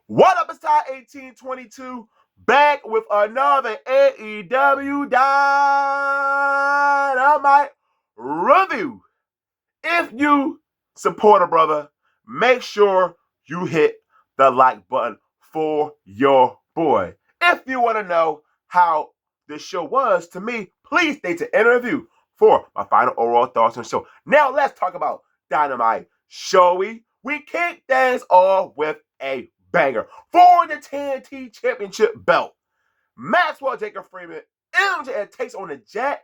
What up, it's Ty 1822 back with another AEW Dynamite review. If you support a brother, make sure you hit the like button for your boy. If you want to know how this show was to me, please stay to interview for my final overall thoughts on the show. Now let's talk about Dynamite. Shall we? We kick things off with a banger for the TNT Championship belt. Maxwell Jacob Freeman, MJF takes on the Jet,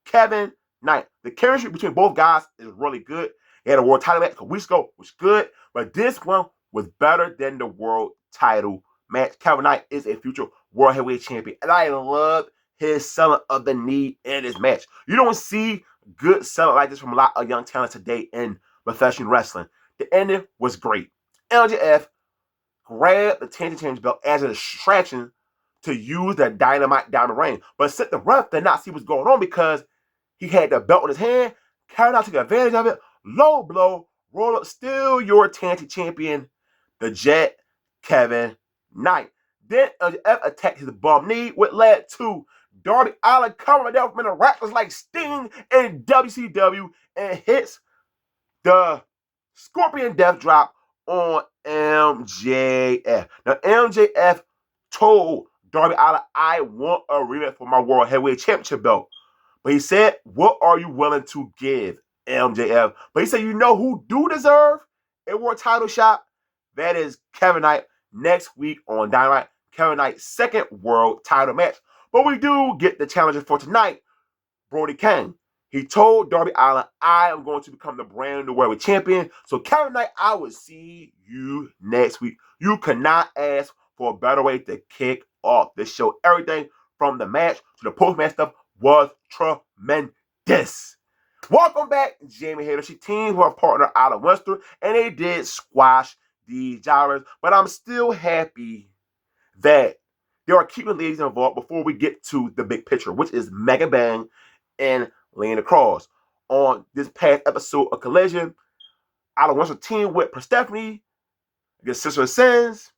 Kevin Knight. The chemistry between both guys is really good. They had a world title match a couple weeks ago, which was good, but this one was better than the world title match. Kevin Knight is a future world heavyweight champion, and I love his selling of the knee in this match. You don't see good selling like this from a lot of young talent today in professional wrestling. The ending was great. MJF grabbed the TNT Championship belt as a distraction to use the Dynamite Diamond Ring. But the ref did not see what's going on because he had the belt in his hand. Kevin Knight took advantage of it. Low blow, roll up, still your TNT champion, the Jet, Kevin Knight. Then MJF attacked his bum knee, which led to Darby Allin coming down from the Raptors like Sting in WCW and hits the Scorpion Death Drop on MJF. Now, MJF told Darby Allin, I want a rematch for my World Heavyweight Championship belt. But he said, what are you willing to give, MJF? But he said, you know who do deserve a world title shot? That is Kevin Knight next week on Dynamite. Kevin Knight's second world title match. But we do get the challenger for tonight, Brody King. He told Darby Allin, I am going to become the brand new world champion. So Kevin Knight, I will see you next week. You cannot ask for a better way to kick off this show. Everything from the match to the post-match stuff was tremendous. Welcome back, Jamie Hayter. She teamed with her partner, Allin Webster, and they did squash the Jobbers. But I'm still happy that they are keeping ladies involved before we get to the big picture, which is Mega Bang and Lana Cross. On this past episode of Collision, Allin Webster teamed with Persephone against Sister of Sins.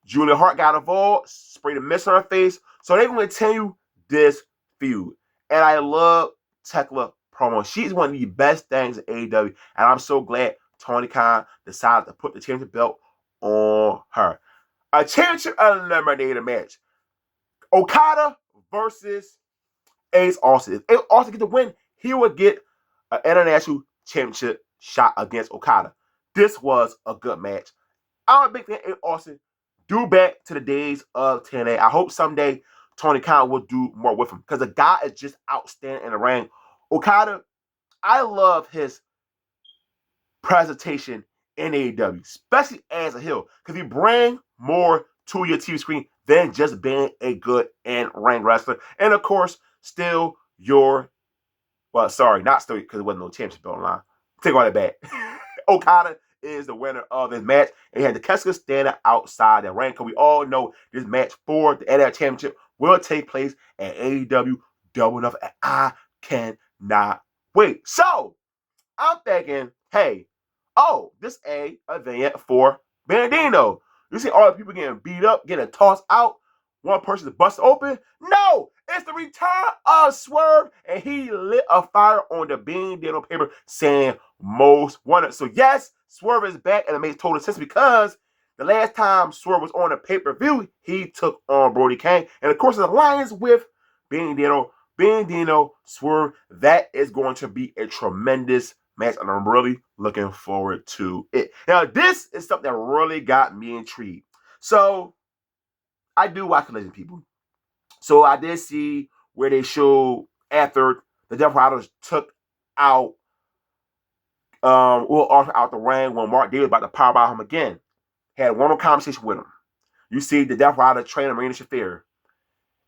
Julia Hart got involved, sprayed a mist on her face. So they're going to continue this feud. And I love Tekla promo. She's one of the best things in AEW. And I'm so glad Tony Khan decided to put the championship belt on her. A championship eliminator match. Okada versus Ace Austin. If Ace Austin gets the win, he would get an international championship shot against Okada. This was a good match. I'm a big fan of Ace Austin. Due back to the days of TNA. I hope someday Tony Khan will do more with him because the guy is just outstanding in the ring. Okada, I love his presentation in AEW, especially as a heel, because he brings more to your TV screen than just being a good in-ring wrestler. And of course, still your, well, sorry, not still because there wasn't no championship belt online. Take all that back. Okada is the winner of this match, and he had the Keska standing outside the ring, because we all know this match for the NXT Championship will take place at AEW Double Nothing, and I cannot wait. So, I'm thinking, hey, this a event for Bandino. You see all the people getting beat up, getting tossed out, one person busted open? No! It's the return of Swerve, and he lit a fire on the Bandino paper saying most wanted. So yes, Swerve is back, and it makes total sense because the last time Swerve was on a pay-per-view, he took on Brody King. And of course, the alliance with Bandino, Swerve, that is going to be a tremendous match, and I'm really looking forward to it. Now, this is something that really got me intrigued. So, I do watch Collision, people. So, I did see where they showed after the Death Riders took out Will Arthur out the ring when Mark Davis was about to powerbomb him again. Had one more conversation with him. You see the Death Rider trainer Marina Shafir,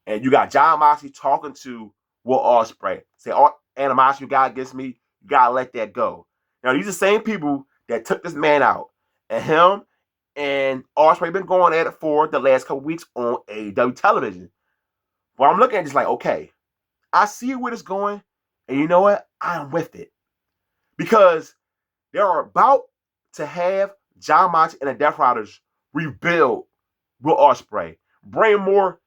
and you got John Moxley talking to Will Ospreay. Say, all animosity you got against me, you gotta let that go. Now, these are the same people that took this man out. And him and Ospreay been going at it for the last couple weeks on AEW television. Well, I'm looking at this like, okay, I see where it's going, and you know what? I'm with it. Because they are about to have John Moxley and the Death Riders rebuild Will Ospreay. Bring more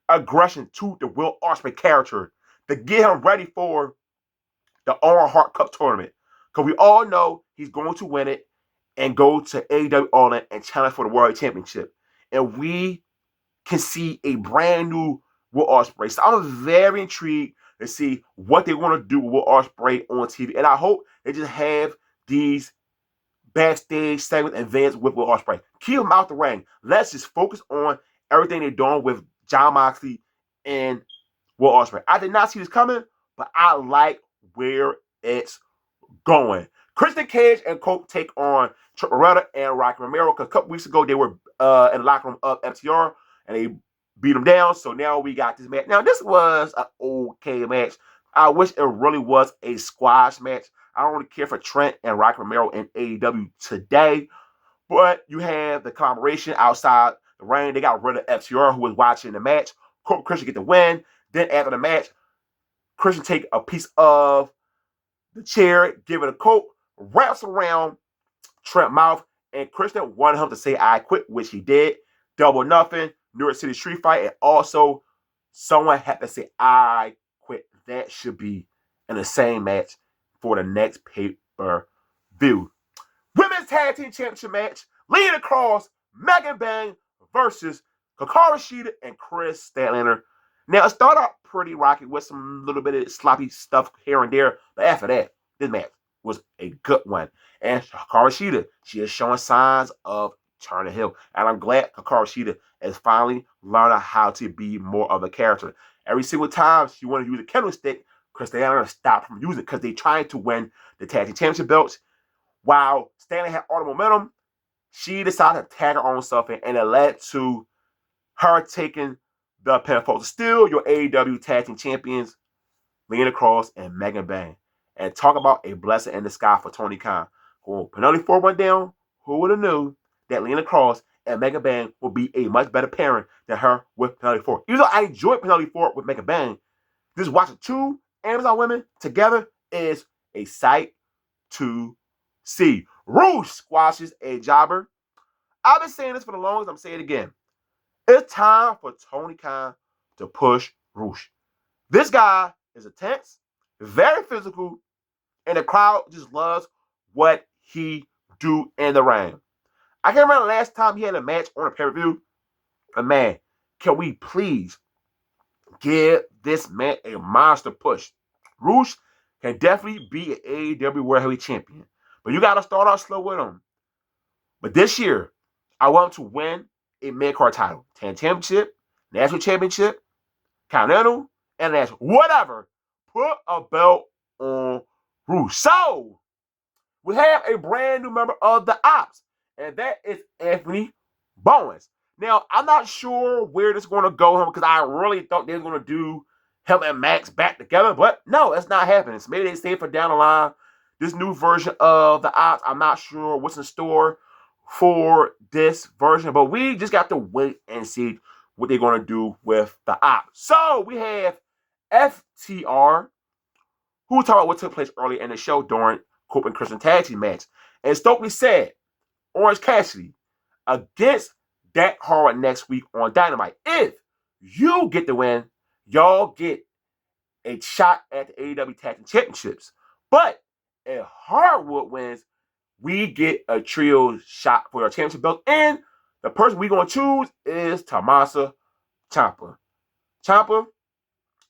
aggression to the Will Ospreay character to get him ready for the Owen Hart Cup tournament. Because we all know he's going to win it and go to AEW Allin and challenge for the World Championship. And we can see a brand new Will Ospreay. So I'm very intrigued to see what they're going to do with Will Ospreay on TV. And I hope they just have these backstage segments and events with Will Ospreay. Keep him out the ring. Let's just focus on everything they're doing with Jon Moxley and Will Ospreay. I did not see this coming, but I like where it's going. Christian Cage and Colt take on Trent Beretta and Rocky Romero, because a couple weeks ago they were in the locker room of FTR and they beat them down. So now we got this match. Now this was an okay match. I wish it really was a squash match. I don't really care for Trent and Rocky Romero in AEW today, but you have the collaboration outside the ring. They got rid of FTR, who was watching the match. Christian get the win. Then after the match, Christian take a piece of the chair, give it a Colt, wraps around Trent's mouth, and Christian wanted him to say "I quit," which he did. Double nothing, New York City street fight, and also someone had to say "I quit." That should be in the same match for the next pay-per-view. Women's Tag Team Championship match: Lina Cross, Megan Bang versus Hikaru Shida and Chris Statlander. Now, it started out pretty rocky with some little bit of sloppy stuff here and there, but after that, this match was a good one. And Hikaru Shida, she is showing signs of turning heel. And I'm glad Hikaru Shida is finally learning how to be more of a character. Every single time she wanted to use a candlestick, Chris Statlander stopped from using it because they're trying to win the Tag Team Championship belts. While Stanley had all the momentum, she decided to tag her own stuff in, and it led to her taking the pinfall. Still, your AEW Tag Team Champions, Lina Cross and Megan Bang. And talk about a blessing in the sky for Tony Khan. When Penelope Ford went down, who would have knew that Lina Cross and Megan Bang would be a much better pairing than her with Penelope Ford. Even though I enjoyed Penelope Ford with Megan Bang, just watching two Amazon women together is a sight to see. Rouge squashes a jobber. I've been saying this for the longest. I'm saying it again. It's time for Tony Khan to push Rouge. This guy is intense, very physical, and the crowd just loves what he do in the ring. I can't remember the last time he had a match on a pay-per-view, but man, can we please give this man a monster push? Rouge can definitely be an AEW World Heavyweight Champion, but you got to start off slow with him. But this year, I want him to win a mid-card title, 10 championship, national championship, continental, international, whatever. Put a belt on Rouge. So, we have a brand new member of the Ops, and that is Anthony Bowens. Now, I'm not sure where this is going to go because I really thought they were going to do him and Max back together, but no, it's not happening. So maybe they save for down the line. This new version of the Ops, I'm not sure what's in store for this version, but we just got to wait and see what they're going to do with the Ops. So, we have FTR, who talked about what took place earlier in the show during Cope and Christian tag team match. And Stokely said, Orange Cassidy against Dak Hardwood next week on Dynamite. If you get the win, y'all get a shot at the AEW Tag Team Championships. But if Hardwood wins, we get a trio shot for our championship belt. And the person we're going to choose is Tommaso Ciampa. Ciampa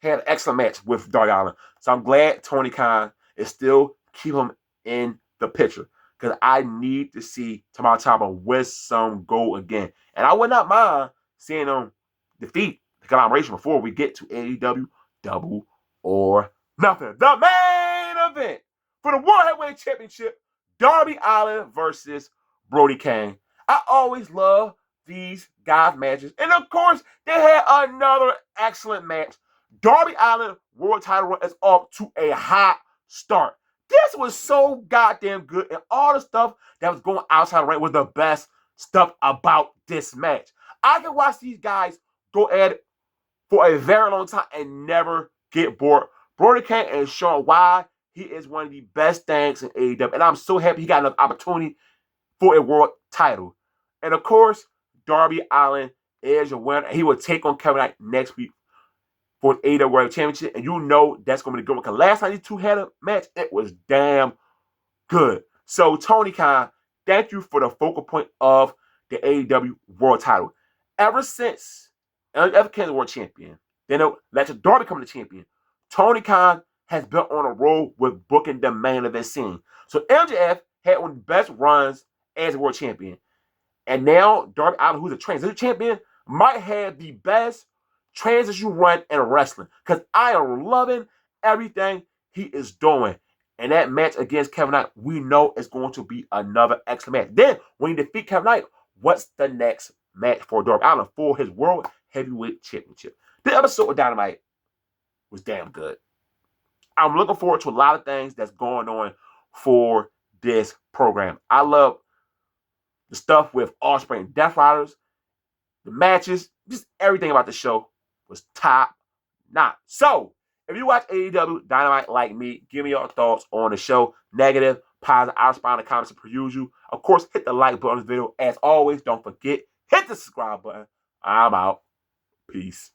had an excellent match with Darby Allin. So I'm glad Tony Khan is still keeping him in the picture, because I need to see Tommaso Ciampa with some gold again. And I would not mind seeing him defeat the collaboration before we get to AEW Double or Nothing. The main event for the World Heavyweight Championship, Darby Allin versus Brody King. I always love these guys' matches. And of course, they had another excellent match. Darby Allin world title run is off to a hot start. This was so goddamn good, and all the stuff that was going outside the ring was the best stuff about this match. I can watch these guys go at it for a very long time and never get bored. Brody King is showing why he is one of the best things in AEW, and I'm so happy he got another opportunity for a world title. And of course, Darby Allin is your winner. He will take on Kevin Knight next week for the AEW World Championship. And you know that's going to be good. Because last time these two had a match, it was damn good. So, Tony Khan, thank you for the focal point of the AEW World title. Ever since MJF became the World Champion, then let Darby become the champion, Tony Khan has been on a roll with booking the main event scene. So, MJF had one of the best runs as a World Champion. And now, Darby Allin, who's a transition champion, might have the best transition run in wrestling. Because I am loving everything he is doing. And that match against Kevin Knight, we know is going to be another excellent match. Then, when you defeat Kevin Knight, what's the next match for Darby Allin for his World Heavyweight Championship? This episode of Dynamite was damn good. I'm looking forward to a lot of things that's going on for this program. I love the stuff with Ospreay and Death Riders, the matches, just everything about the show was top notch. So, if you watch AEW Dynamite like me, give me your thoughts on the show. Negative, positive, I'll respond in the comments per usual. Of course, hit the like button on this video. As always, don't forget, hit the subscribe button. I'm out. Peace.